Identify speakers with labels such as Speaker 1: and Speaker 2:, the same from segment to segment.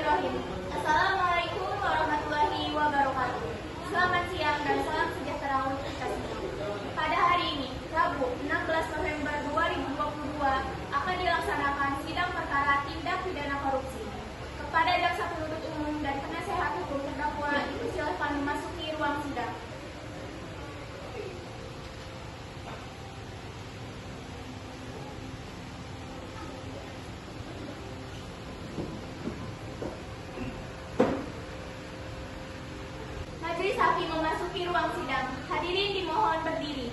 Speaker 1: Bismillahirrahmanirrahim. Assalamualaikum warahmatullahi wabarakatuh. Selamat siang dan salam sejahtera untuk kita semua. Pada hari ini, Rabu 16 November 2022, akan dilaksanakan sidang perkara tindak pidana korupsi. Kepada jaksa penuntut umum dan penasehat hukum terdakwa dipersilakan memasuki ruang sidang. Majelis hakim memasuki ruang sidang. Hadirin dimohon berdiri.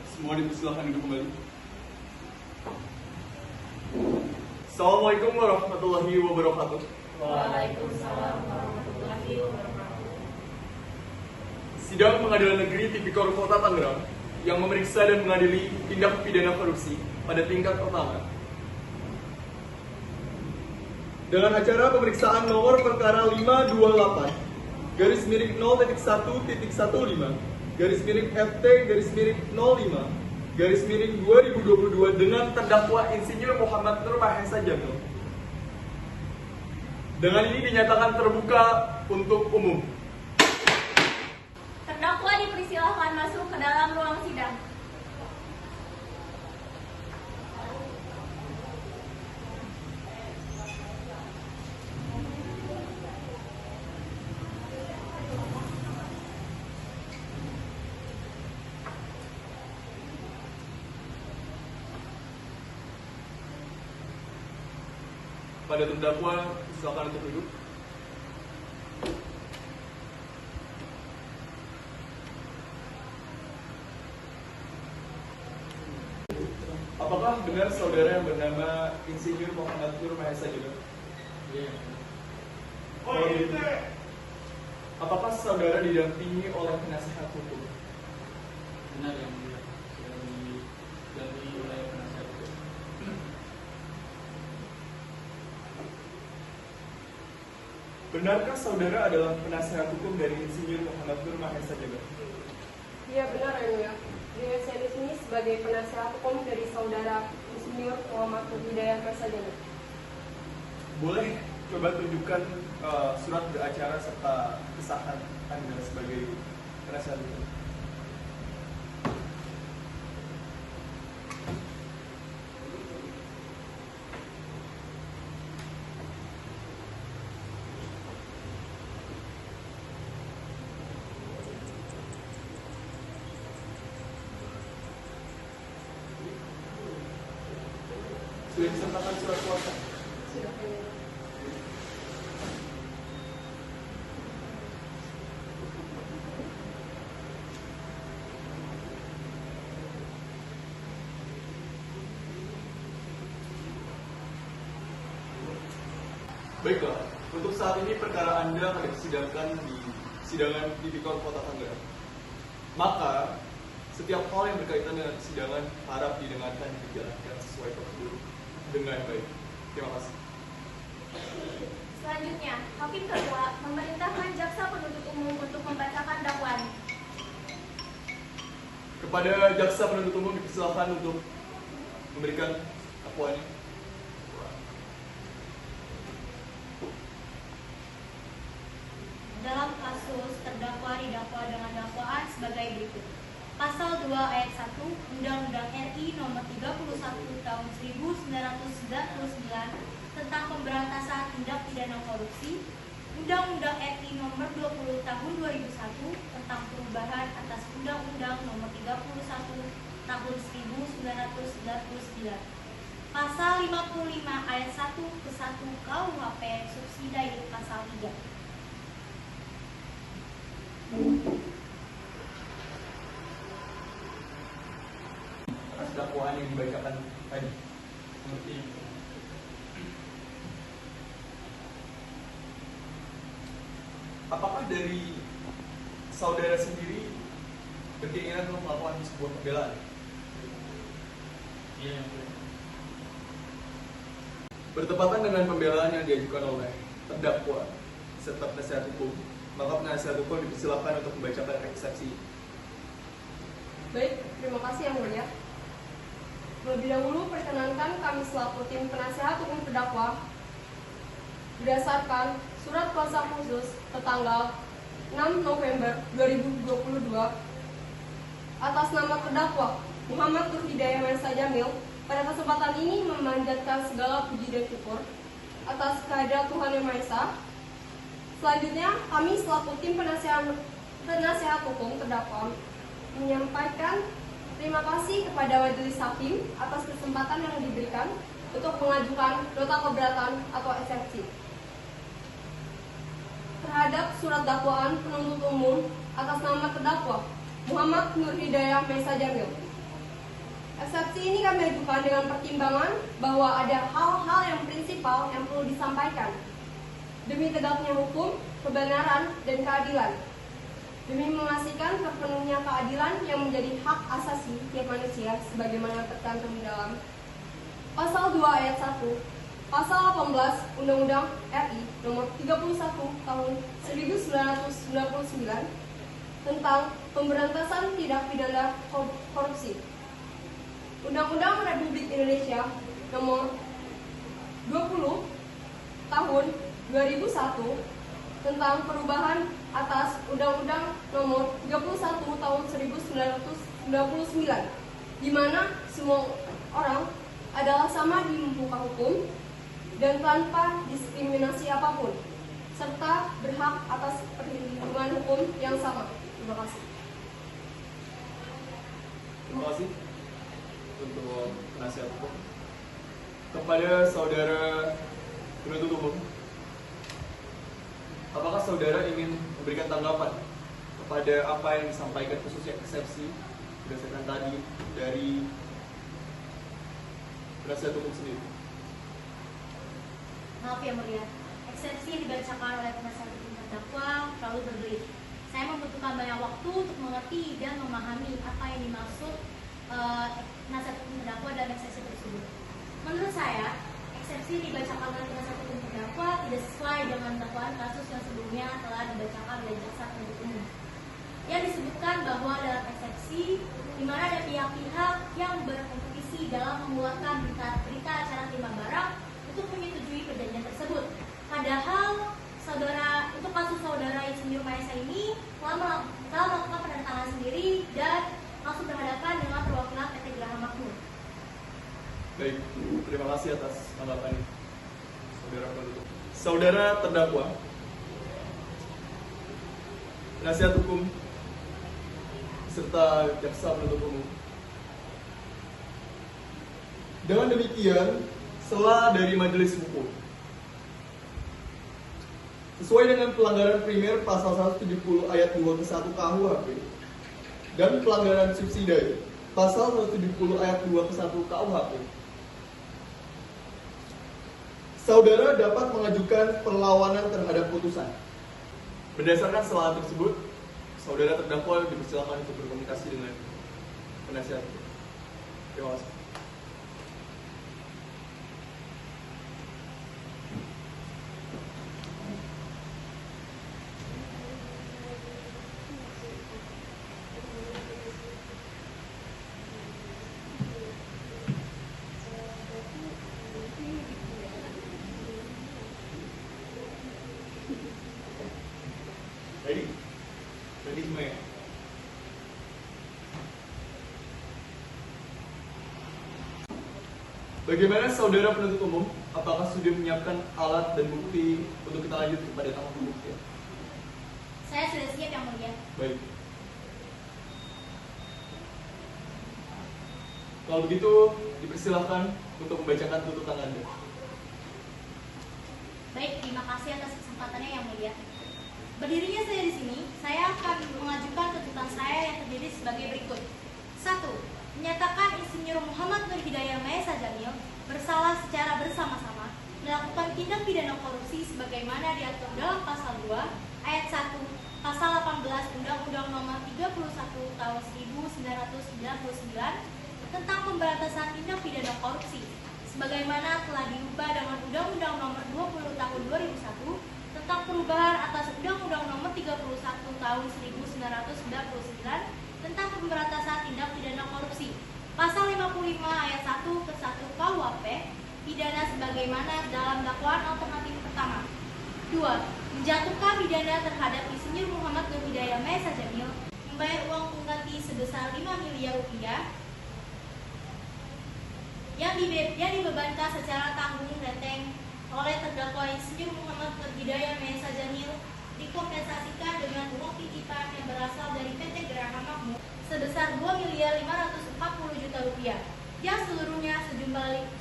Speaker 2: Semua dipersilakan duduk kembali. Assalamualaikum warahmatullahi wabarakatuh.
Speaker 3: Waalaikumsalam warahmatullahi wabarakatuh.
Speaker 2: Sidang Pengadilan Negeri Tipikor Kota Tangerang yang memeriksa dan mengadili tindak pidana korupsi pada tingkat pertama. Dengan acara pemeriksaan nomor perkara 528 garis miring 0.1.15 garis miring FT garis miring 05 garis miring 2022 dengan terdakwa Insinyur Muhammad Nur Mahesa Jamil. Dengan ini dinyatakan terbuka untuk umum.
Speaker 1: Terdakwa dipersilahkan masuk ke dalam ruang sidang.
Speaker 2: Pada terdakwa, silakan untuk duduk. Apakah benar saudara yang bernama Insinyur Muhammad Nur Mahesa Jamil?
Speaker 3: Iya.
Speaker 2: Apakah saudara didampingi oleh penasehat hukum?
Speaker 3: Benar yang mulia. Sudah diganti oleh penasihat hukum.
Speaker 2: Benarkah saudara adalah penasehat hukum dari Insinyur Muhammad Nur Mahesa Jamil?
Speaker 4: Iya benar ya mulia. Saya di sini sebagai penasehat hukum dari saudara Insinyur Muhammad Nur Hidayat Mahesa Jamil.
Speaker 2: Boleh coba tunjukkan surat beracara serta kesahan Anda sebagai penasehat hukum. Sudah disertakan surat kuasa?
Speaker 4: Sudah mulia.
Speaker 2: Baiklah, untuk saat ini perkara Anda akan disidangkan di Sidangan Tipikor Kota Tangerang. Maka, setiap hal yang berkaitan dengan persidangan harap didengarkan dan dijalankan sesuai prosedur dengan baik. Terima kasih.
Speaker 1: Selanjutnya, Hakim Ketua memerintahkan jaksa penuntut umum untuk membacakan dakwaan.
Speaker 2: Kepada jaksa penuntut umum dipersilakan untuk memberikan dakwaannya.
Speaker 5: Dalam kasus terdakwa didakwa dengan dakwaan sebagai berikut. Pasal 2 ayat 1 Undang-Undang RI Nomor 31 Tahun 1999 tentang pemberantasan tindak pidana korupsi, Undang-Undang RI Nomor 20 Tahun 2001 tentang perubahan atas Undang-Undang Nomor 31 Tahun 1999. Pasal 55 ayat 1 ke 1 KUHP subsidi pasal 3.
Speaker 2: Atas dakwaan yang dibacakan tadi.
Speaker 3: Seperti
Speaker 2: Apakah dari saudara sendiri berkeinginan untuk melakukan sebuah pembelaan?
Speaker 3: iya yang mulia.
Speaker 2: Bertepatan dengan pembelaan yang diajukan oleh terdakwa, beserta penasihat hukum, maka penasihat hukum dipersilakan untuk membacakan eksepsi.
Speaker 4: Baik, terima kasih Yang Mulia. Terlebih dahulu perkenankan kami selaku tim penasihat hukum terdakwa berdasarkan surat kuasa khusus tertanggal 6 November 2022 atas nama terdakwa Muhammad Nur Hidayah Maesa Jamil, pada kesempatan ini memanjatkan segala puji dan syukur atas kehadirat Tuhan Yang Maha Esa. Selanjutnya, kami selaku tim penasihat hukum terdakwa menyampaikan terima kasih kepada Majelis Hakim atas kesempatan yang diberikan untuk mengajukan nota keberatan atau eksepsi terhadap surat dakwaan penuntut umum atas nama terdakwa Muhammad Nur Hidayah Maesa Jamil. Eksepsi ini kami ajukan dengan pertimbangan bahwa ada hal-hal yang prinsipal yang perlu disampaikan demi tegaknya hukum, kebenaran, dan keadilan, demi memastikan terpenuhnya keadilan yang menjadi hak asasi tiap manusia sebagaimana tercantum dalam Pasal 2 Ayat 1, Pasal 18 Undang-Undang RI Nomor 31 Tahun 1999 tentang Pemberantasan Tindak Pidana Korupsi, Undang-Undang Republik Indonesia Nomor 20 Tahun 2001 tentang perubahan atas Undang-Undang Nomor 31 Tahun 1999, di mana semua orang adalah sama di muka hukum dan tanpa diskriminasi apapun, serta berhak atas perlindungan hukum yang sama. Terima kasih.
Speaker 2: Terima kasih untuk penasihat hukum. Kepada saudara penuntut umum, apakah saudara ingin memberikan tanggapan kepada apa yang disampaikan khususnya eksepsi berdasarkan tadi dari penasihat hukum sendiri?
Speaker 5: Maaf Yang Mulia, eksepsi yang dibacakan oleh penasihat hukum terdakwa terlalu berbelit. Saya membutuhkan banyak waktu untuk mengerti dan memahami apa yang dimaksud penasihat hukum terdakwa dalam eksepsi tersebut. Menurut saya, eksepsi yang dibacakan oleh penasihat hukum terdakwa tidak sesuai dengan dakwaan kasus yang sebelumnya telah dibacakan oleh jaksa penuntut umum. Yang disebutkan bahwa dalam eksepsi, di mana ada pihak-pihak yang berkompetisi dalam mengeluarkan berita acara terima barang untuk menyetujui perjanjian tersebut. Padahal untuk kasus saudara Insinyur Maesa ini telah melakukan penandatanganan sendiri dan langsung berhadapan dengan perwakilan PT Geraha Makmur.
Speaker 2: Baik, terima kasih atas tanggapan saudara penuntut. Saudara terdakwa, penasihat hukum serta jaksa penuntut umum. Dengan demikian, sela dari majelis hukum sesuai dengan pelanggaran primer pasal 170 ayat 2 ke 1 KUHP dan pelanggaran subsidi pasal 170 ayat 2 ke 1 KUHP, saudara dapat mengajukan perlawanan terhadap putusan. Berdasarkan sela tersebut, saudara terdakwa dipersilakan untuk berkomunikasi dengan penasihat hukum. Terima kasih. Ready semua ya? Bagaimana saudara penuntut umum? Apakah sudah menyiapkan alat dan bukti untuk kita lanjut kepada tahap pembuktian?
Speaker 5: Saya sudah siap Yang Mulia.
Speaker 2: Baik. Kalau begitu, dipersilahkan untuk membacakan tuntutan Anda.
Speaker 5: Baik, terima kasih atas kesempatannya Yang Mulia. Berdirinya saya di sini, saya akan mengajukan tuntutan saya yang terdiri sebagai berikut. 1. Menyatakan Insinyur Muhammad Nur Hidayah Maesa Jamil bersalah secara bersama-sama melakukan tindak pidana korupsi sebagaimana diatur dalam pasal 2 ayat 1 pasal 18 Undang-Undang Nomor 31 Tahun 1999 tentang pemberantasan tindak pidana korupsi sebagaimana telah diubah dengan Undang-Undang Nomor 20 Tahun 2001 tentang perubahan perubahan atas Undang-Undang Nomor 31 Tahun 1999 tentang pemberantasan tindak pidana korupsi. Pasal 55 ayat 1 ke 1 KUHP pidana sebagaimana dalam dakwaan alternatif pertama. 2. Menjatuhkan pidana terhadap Insinyur Muhammad Nur Hidayah Mesa Jamil membayar uang pengganti sebesar 5 miliar rupiah yang dibebankan secara tanggung renteng oleh terdakwa Insinyur Muhammad Nur Hidayah Mesa Jamil dikompensasikan dengan uang titipan yang berasal dari PT Geraha Makmur sebesar 2.540.000.000 rupiah yang seluruhnya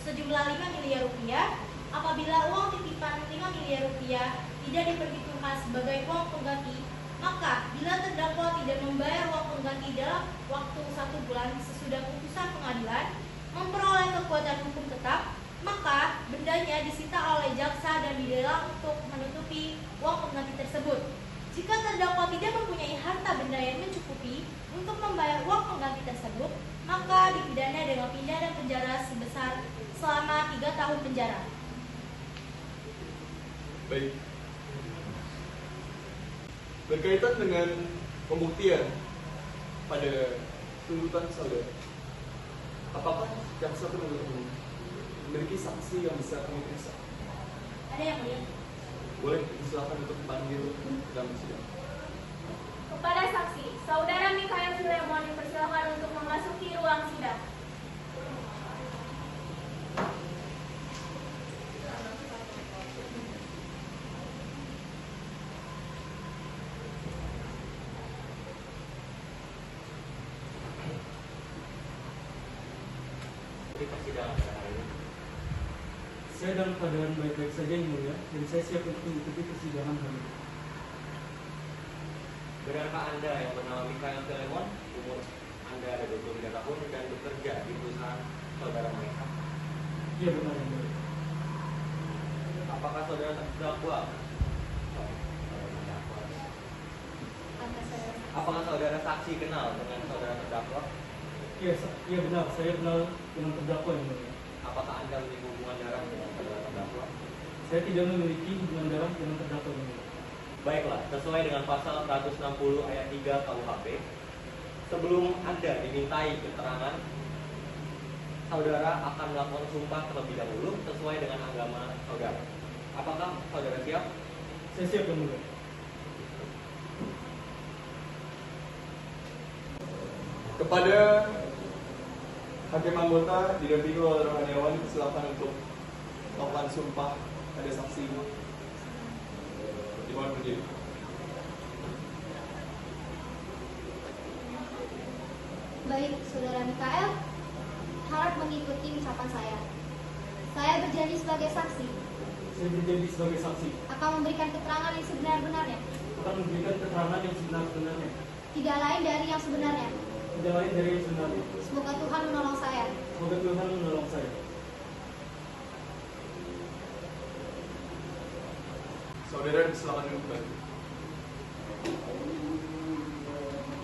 Speaker 5: sejumlah 5 miliar rupiah. Apabila uang titipan 5 miliar rupiah tidak diperhitungkan sebagai uang pengganti, maka bila terdakwa tidak membayar uang pengganti dalam waktu 1 bulan sesudah putusan pengadilan memperoleh kekuatan hukum tetap, maka bendanya disita oleh jaksa dan dilelang untuk menutupi uang pengganti tersebut. Jika terdakwa tidak mempunyai harta benda yang mencukupi untuk membayar uang pengganti tersebut, maka dipidana dengan pidana penjara sebesar selama 3 tahun penjara.
Speaker 2: Baik. Berkaitan dengan pembuktian pada tuntutan saudara, apakah jaksa penuntut umum memiliki saksi yang bisa kami periksa?
Speaker 5: Ada yang melihat?
Speaker 2: Boleh silakan untuk panggil dalam sidang.
Speaker 1: Kepada saksi, Saudara Mikael Filemon dipersilakan untuk memasuki ruang sidang.
Speaker 6: Di persidangan hari ini,
Speaker 3: Saya dalam keadaan baik-baik saja yang mulia, dan saya siap untuk mengikuti persidangan hari ini.
Speaker 6: benarkah Anda yang bernama Mikael Filemon, umur Anda ada 23 tahun dan bekerja di perusahaan saudara Maesa?
Speaker 3: Iya benar yang mulia.
Speaker 6: Apakah saudara terdakwa? Apakah saudara saksi kenal dengan saudara terdakwa?
Speaker 3: Iya benar, saya kenal dengan terdakwa yang mulia.
Speaker 6: Apakah Anda memiliki hubungan darah dengan saudara terdakwa?
Speaker 3: Saya tidak memiliki hubungan darah dengan terdakwa yang mulia.
Speaker 6: Baiklah, sesuai dengan pasal 160 ayat 3 KUHP, sebelum Anda dimintai keterangan, saudara akan melakukan sumpah terlebih dahulu sesuai dengan agama saudara. Apakah saudara siap?
Speaker 3: Saya siap yang mulia.
Speaker 2: Kepada hakim anggota didampingi oleh Rohani Awan, silakan untuk melakukan sumpah pada saksi. Dimohon berdiri.
Speaker 7: Baik, Saudara Mikael, harap mengikuti ucapan saya. Saya berjanji sebagai saksi
Speaker 3: Saya berjanji sebagai saksi
Speaker 7: akan memberikan keterangan yang sebenar-benarnya,
Speaker 3: akan memberikan keterangan yang sebenar-benarnya,
Speaker 7: tidak lain dari yang sebenarnya.
Speaker 3: tidak lain dari yang sebenarnya.
Speaker 7: Semoga Tuhan menolong saya.
Speaker 3: Semoga Tuhan menolong saya.
Speaker 2: Saudara silakan duduk kembali.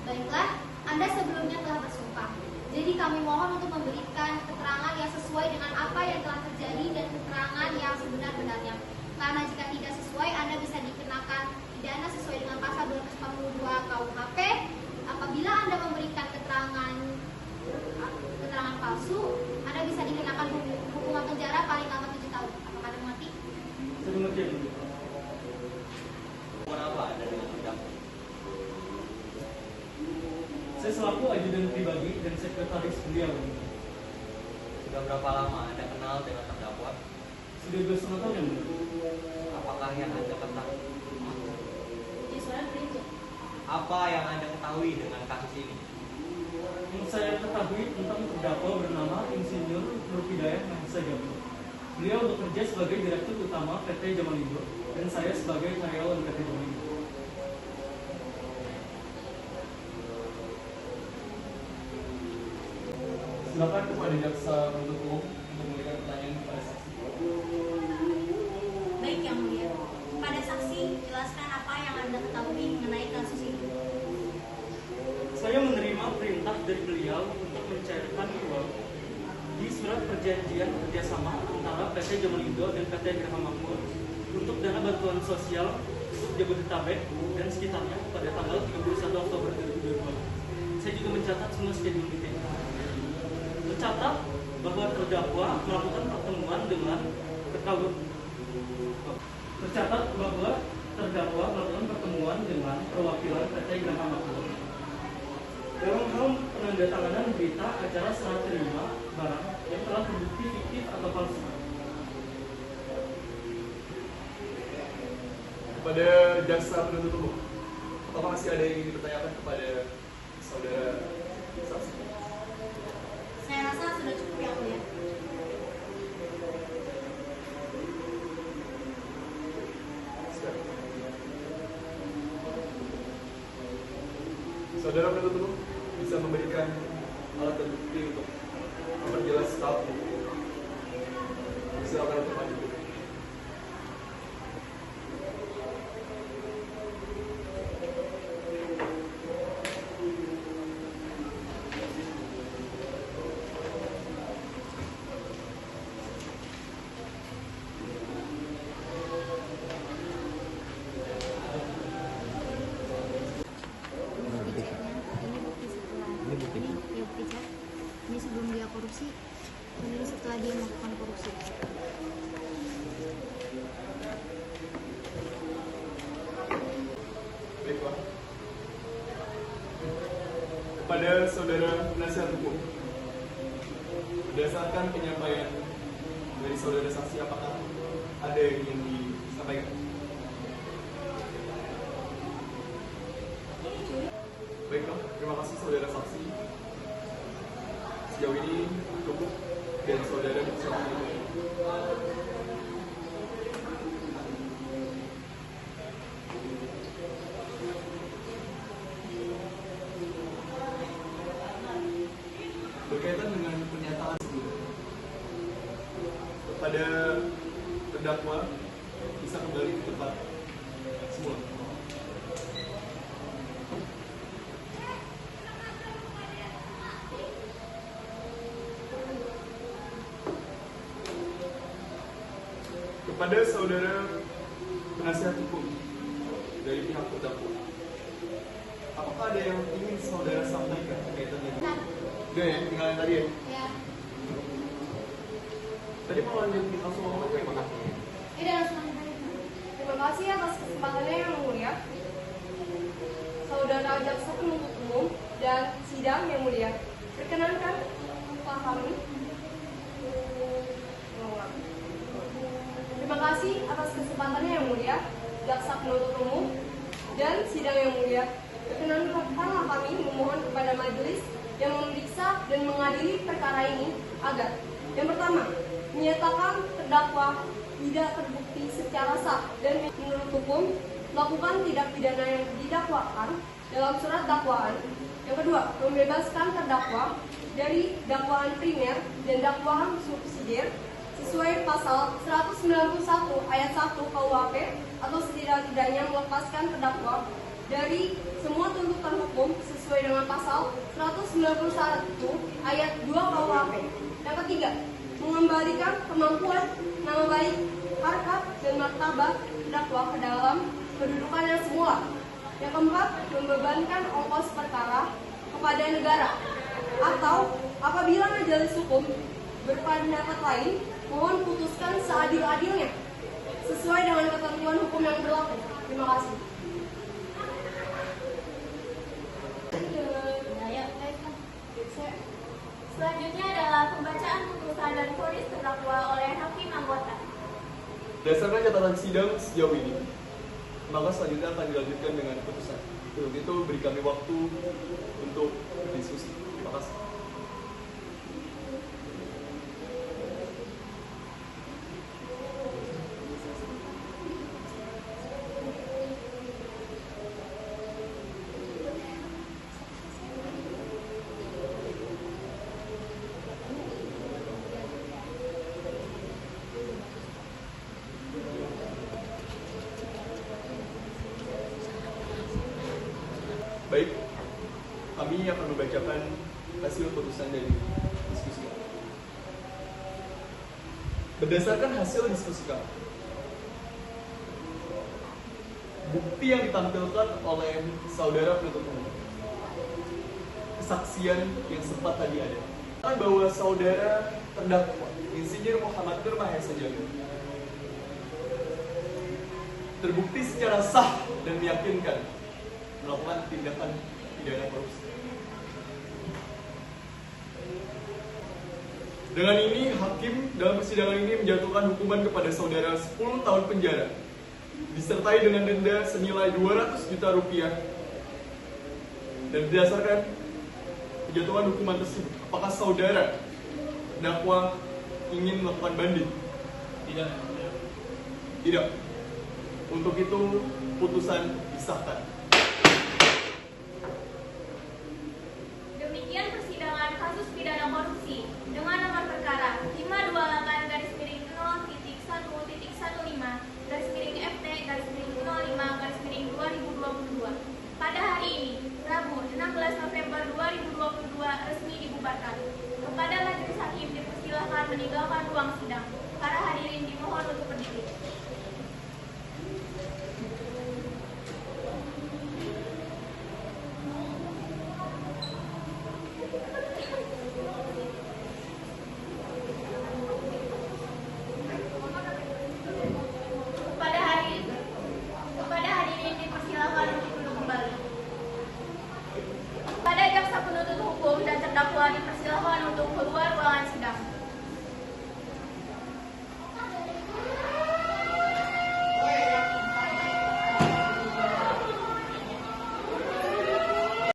Speaker 7: Baiklah, Anda sebelumnya telah bersumpah. Jadi kami mohon untuk memberikan keterangan yang sesuai dengan apa yang telah terjadi dan keterangan yang sebenar-benarnya. Karena jika tidak sesuai, Anda bisa dikenakan pidana sesuai dengan pasal 242 KUHP. Apabila Anda memberikan keterangan palsu, Anda bisa dikenakan hukuman penjara paling lama 7 tahun. Apakah Anda mengerti?
Speaker 3: Saya mengerti yang mulia.
Speaker 6: Hubungan apa Anda dengan terdakwa?
Speaker 3: Saya selaku ajudan pribadi dan sekretaris beliau yang mulia.
Speaker 6: Sudah berapa lama Anda kenal dengan terdakwa?
Speaker 3: Sudah 2,5 tahun yang mulia.
Speaker 6: Apakah yang Anda ketahui?
Speaker 5: Di suara gereja.
Speaker 6: Apa yang Anda ketahui dengan kasus ini?
Speaker 3: Yang saya ketahui tentang terdakwa bernama Insinyur Nur Hidayah Mesa Jamil. Beliau bekerja sebagai Direktur Utama PT Jamalindo dan saya sebagai karyawan PT Jamalindo.
Speaker 2: Silakan kepada jaksa penuntut umum untuk memberikan pertanyaan kepada saksi.
Speaker 5: Baik yang mulia, pada saksi jelaskan apa yang Anda ketahui mengenai kasus ini.
Speaker 3: Saya menerima perintah dari beliau untuk mencairkan uang di surat perjanjian kerjasama antara PT Jamalindo dan PT Geraha Makmur untuk dana bantuan sosial Jabodetabek dan sekitarnya pada tanggal 31 Oktober 2022. Saya juga mencatat semua schedule meeting. Tercatat bahwa terdakwa melakukan pertemuan dengan perwakilan PT Geraha Makmur dalam hal penandatanganan berita acara serah terima barang yang telah terbukti fiktif atau palsu.
Speaker 2: Kepada jaksa penuntut umum, apakah masih ada yang ingin dipertanyakan kepada saudara saksi?
Speaker 7: Saya rasa sudah cukup yang mulia.
Speaker 2: Saudara penuntut umum bisa memberikan alat dan bukti untuk memperjelas tahap ini. Silakan untuk maju.
Speaker 7: Ini sebelum dia korupsi, ini setelah dia melakukan korupsi.
Speaker 2: Baiklah. Kepada saudara penasihat hukum, berdasarkan penyampaian dari saudara saksi, apakah ada yang ingin disampaikan? Baiklah, terima kasih saudara saksi. Sejauh ini cukup dan saudara bisa memilih. Berkaitan dengan pernyataan sebelumnya, kepada terdakwa bisa kembali ke tempat semula. Kepada saudara penasihat hukum dari pihak terdakwa, apakah ada yang ingin saudara sampaikan berkaitan dengan?
Speaker 7: Nah,
Speaker 2: Udah ya, tinggal yang tadi ya.
Speaker 7: ya.
Speaker 2: Tadi mau lanjut langsung ngomong aja.
Speaker 7: Ya udah langsung lanjut.
Speaker 4: Terima kasih atas kesempatannya yang mulia. Saudara jaksa penuntut umum dan sidang yang mulia, perkenankan Pak kami. Terima kasih atas kesempatannya yang mulia, jaksa penuntut umum dan sidang yang mulia. Perkenankanlah kami memohon kepada majelis yang memeriksa dan mengadili perkara ini agar yang pertama, menyatakan terdakwa tidak terbukti secara sah dan menurut hukum melakukan tindak pidana yang didakwakan dalam surat dakwaan. Yang kedua, membebaskan terdakwa dari dakwaan primer dan dakwaan subsidiar sesuai pasal 191 ayat 1 KUHP atau setidak-tidaknya melepaskan terdakwa dari semua tuntutan hukum sesuai dengan pasal 191 ayat 2 KUHP. Yang ketiga, mengembalikan kemampuan, nama baik, harkat, dan martabat terdakwa ke dalam kedudukan yang semula. Yang keempat, membebankan ongkos perkara kepada negara. Atau apabila majelis hukum berpendapat lain, mohon putuskan seadil-adilnya sesuai dengan ketentuan hukum yang berlaku. Terima kasih.
Speaker 1: Selanjutnya adalah pembacaan putusan dan vonis terdakwa oleh hakim anggota.
Speaker 2: Berdasarkan catatan sidang sejauh ini, maka selanjutnya akan dilanjutkan dengan putusan. Untuk itu beri kami waktu untuk berdiskusi. Terima kasih. Baik, kami akan membacakan hasil putusan dari diskusi. Berdasarkan hasil diskusi kami, bukti yang ditampilkan oleh saudara penuntut umum. Kesaksian yang sempat tadi ada. Bahwa saudara terdakwa Insinyur Muhammad Nur Mahesa Jamil terbukti secara sah dan meyakinkan melakukan tindakan pidana korupsi. Dengan ini, hakim dalam persidangan ini menjatuhkan hukuman kepada saudara 10 tahun penjara, disertai dengan denda senilai 200 juta rupiah. Dan berdasarkan penjatuhan hukuman tersebut, apakah saudara terdakwa ingin melakukan banding?
Speaker 3: Tidak.
Speaker 2: Tidak. Untuk itu, putusan disahkan.
Speaker 1: Demikian persidangan kasus pidana korupsi dengan nomor perkara 528-011-FT-05-FT-05-2022 pada hari ini, Rabu 16 November 2022 resmi dibubarkan. Kepada majelis hakim dipersilakan meninggalkan ruang sidang. Para hadirin dimohon untuk berdiri. Kepada hadirin dipersilakan untuk duduk kembali. Kepada jaksa penuntut hukum dan terdakwa dipersilakan untuk keluar ruangan sidang.